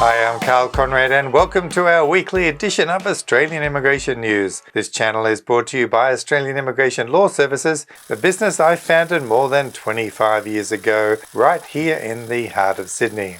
Hi, I'm Karl Konrad and welcome to our weekly edition of Australian Immigration News. This channel is brought to you by Australian Immigration Law Services, the business I founded more than 25 years ago, right here in the heart of Sydney.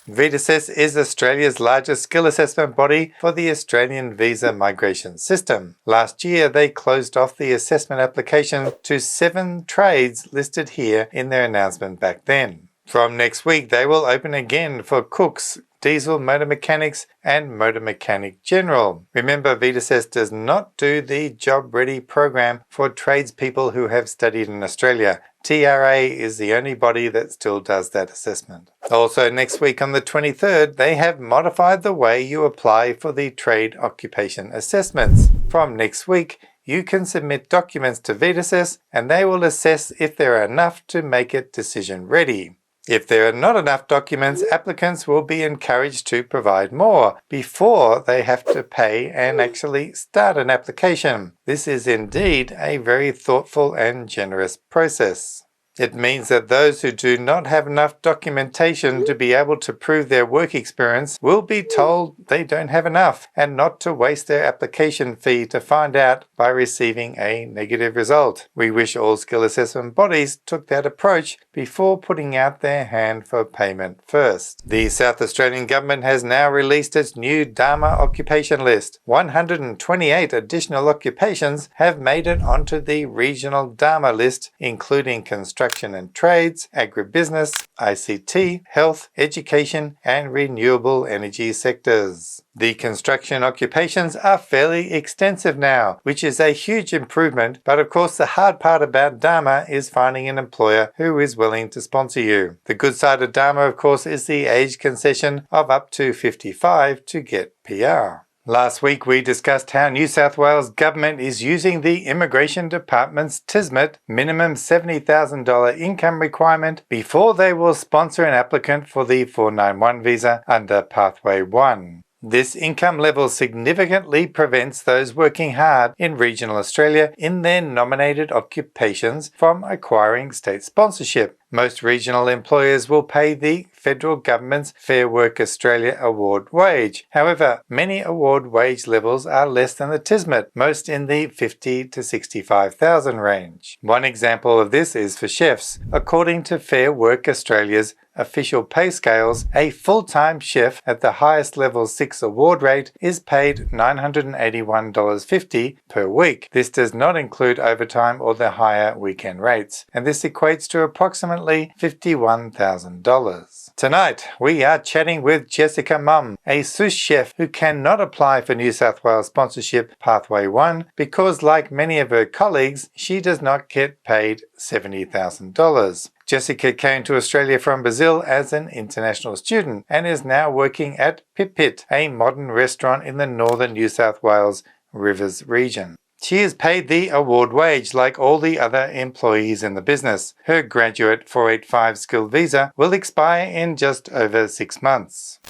VETASSESS is Australia's largest skill assessment body for the Australian visa migration system. Last year, they closed off the assessment application to 7 trades listed here in their announcement back then. From next week, they will open again for cooks, diesel motor mechanics and motor mechanic general. Remember, VETASSESS does not do the Job Ready program for tradespeople who have studied in Australia. TRA is the only body that still does that assessment. Also next week on the 23rd, they have modified the way you apply for the trade occupation assessments. From next week, you can submit documents to VETASSESS and they will assess if there are enough to make it decision ready. If there are not enough documents, applicants will be encouraged to provide more before they have to pay and actually start an application. This is indeed a very thoughtful and generous process. It means that those who do not have enough documentation to be able to prove their work experience will be told they don't have enough and not to waste their application fee to find out by receiving a negative result. We wish all skill assessment bodies took that approach before putting out their hand for payment first. The South Australian Government has now released its new DAMA occupation list. 128 additional occupations have made it onto the regional DAMA list, including construction and trades, agribusiness, ICT, health, education, and renewable energy sectors. The construction occupations are fairly extensive now, which is a huge improvement, but of course the hard part about DAMA is finding an employer who is willing to sponsor you. The good side of DAMA, of course, is the age concession of up to 55 to get PR. Last week we discussed how New South Wales Government is using the Immigration Department's TSMIT minimum $70,000 income requirement before they will sponsor an applicant for the 491 visa under Pathway 1. This income level significantly prevents those working hard in regional Australia in their nominated occupations from acquiring state sponsorship. Most regional employers will pay the federal government's Fair Work Australia award wage. However, many award wage levels are less than the TSMIT, most in the $50,000 to $65,000 range. One example of this is for chefs. According to Fair Work Australia's official pay scales, a full-time chef at the highest level 6 award rate is paid $981.50 per week. This does not include overtime or the higher weekend rates, and this equates to approximately $51,000. Tonight, we are chatting with Jessica Mumm, a sous chef who cannot apply for New South Wales Sponsorship Pathway 1 because, like many of her colleagues, she does not get paid $70,000. Jessica came to Australia from Brazil as an international student and is now working at Pit Pit, a modern restaurant in the northern New South Wales Rivers region. She is paid the award wage like all the other employees in the business. Her graduate 485 skilled visa will expire in just over 6 months.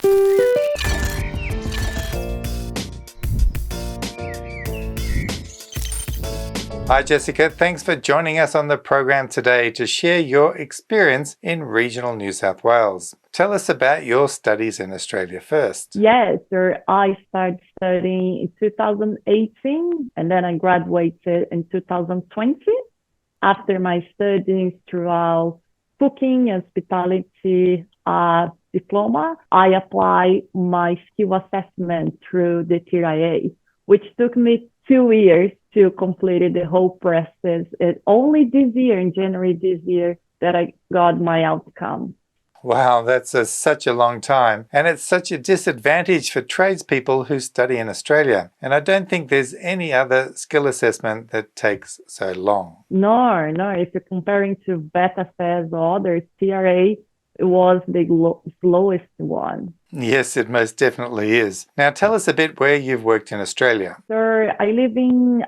Hi Jessica, thanks for joining us on the program today to share your experience in regional New South Wales. Tell us about your studies in Australia first. Yes, I started studying in 2018 and then I graduated in 2020. After my studies throughout cooking and hospitality diploma, I applied my skill assessment through the TRA, which took me 2 years to complete the whole process. It's only this year, in January this year, that I got my outcome. Wow, that's such a long time. And it's such a disadvantage for tradespeople who study in Australia. And I don't think there's any other skill assessment that takes so long. No. If you're comparing to VETASSESS or other TRA, it was the slowest one. Yes, it most definitely is. Now tell us a bit where you've worked in Australia. So I live in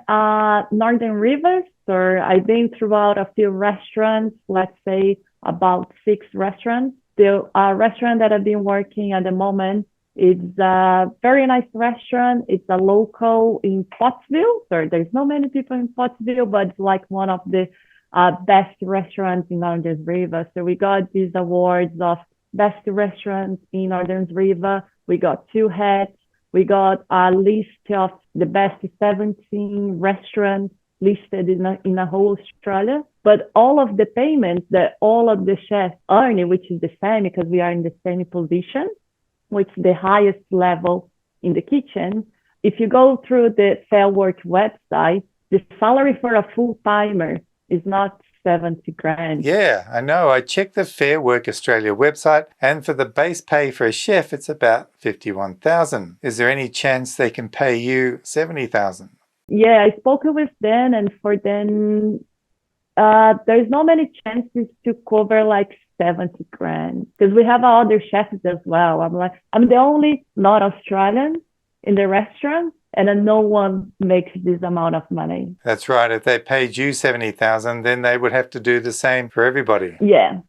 Northern Rivers. So I've been throughout a few restaurants, let's say about 6 restaurants. The restaurant that I've been working at the moment is a very nice restaurant. It's a local in Pottsville. So there's not many people in Pottsville, but it's like one of the best restaurants in Northern Rivers. So we got these awards of best restaurants in Northern River. We got 2 hats. We got a list of the best 17 restaurants listed in a whole Australia. But all of the payments that all of the chefs earn, which is the same because we are in the same position, which is the highest level in the kitchen. If you go through the Fair Work website, the salary for a full-timer is not 70 grand. Yeah, I know. I checked the Fair Work Australia website, and for the base pay for a chef, it's about $51,000. Is there any chance they can pay you $70,000? Yeah, I spoke with them, and for them, there's not many chances to cover like 70 grand because we have other chefs as well. I'm the only not Australian in the restaurant, and no one makes this amount of money. That's right. If they paid you $70,000, then they would have to do the same for everybody. Yeah.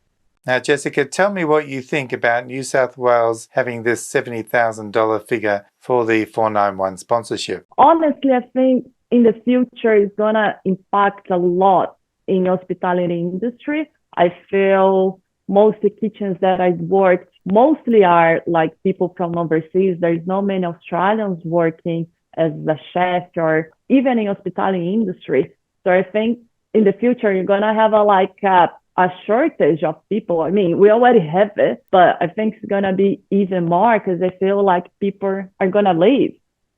Now, Jessica, tell me what you think about New South Wales having this $70,000 figure for the 491 sponsorship. Honestly, I think in the future it's going to impact a lot in the hospitality industry. I feel most of the kitchens that I've worked mostly are like people from overseas. There's not many Australians working as a chef or even in hospitality industry. So I think in the future, you're going to have a shortage of people. I mean, we already have it, but I think it's going to be even more because I feel like people are going to leave.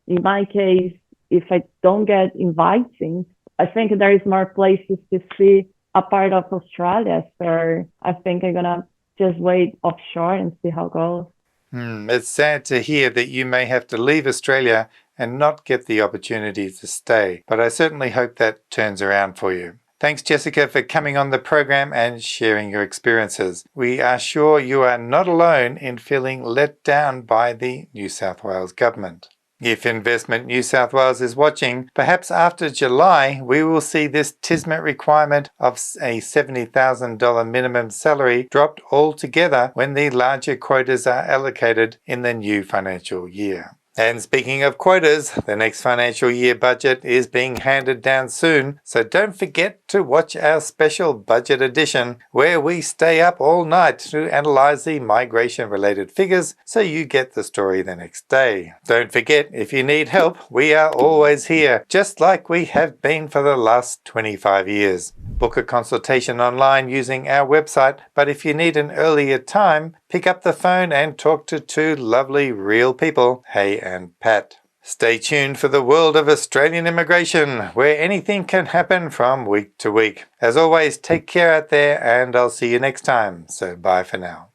In my case, if I don't get inviting, I think there is more places to see a part of Australia. So I think I'm going to just wait offshore and see how it goes. It's sad to hear that you may have to leave Australia and not get the opportunity to stay, but I certainly hope that turns around for you. Thanks, Jessica, for coming on the program and sharing your experiences. We are sure you are not alone in feeling let down by the New South Wales government. If Investment New South Wales is watching, perhaps after July we will see this TSMIT requirement of a $70,000 minimum salary dropped altogether when the larger quotas are allocated in the new financial year. And speaking of quotas, the next financial year budget is being handed down soon, so don't forget to watch our special budget edition where we stay up all night to analyse the migration-related figures so you get the story the next day. Don't forget, if you need help, we are always here, just like we have been for the last 25 years. Book a consultation online using our website, but if you need an earlier time, pick up the phone and talk to 2 lovely real people, Hay and Pat. Stay tuned for the world of Australian immigration, where anything can happen from week to week. As always, take care out there and I'll see you next time. So bye for now.